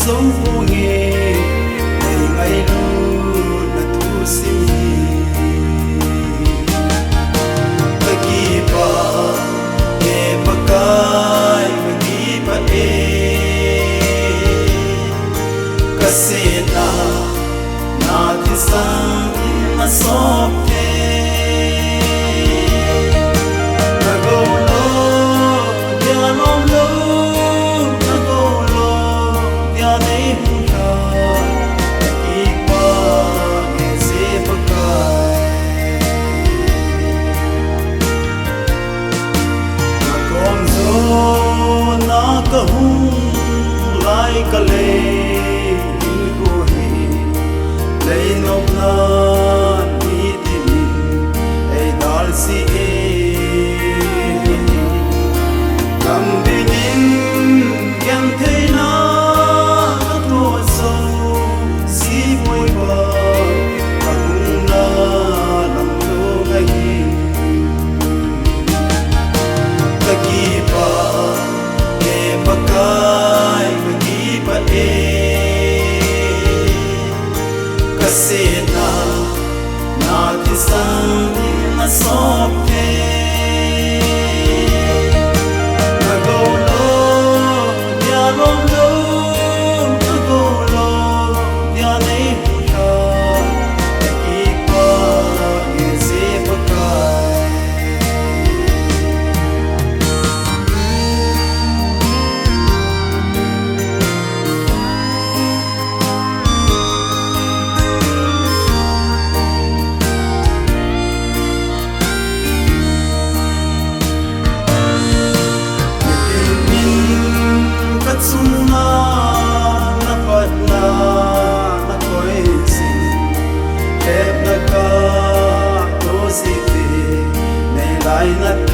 sống vô nghề ngày ngày luôn là thu sinh ta kỳ ba nghe ba cái ba kỳ ba kasena na thi sang na sop ka le ko he le no na ni tin ai dal si e kam dinin yang the na to so si boy ba akung na lam lo gai ta ki pa ke pakai kasena na thi sang na sop the na go lo ya lo lo na go lo ya nei hu sha ki pa ke se pakai Not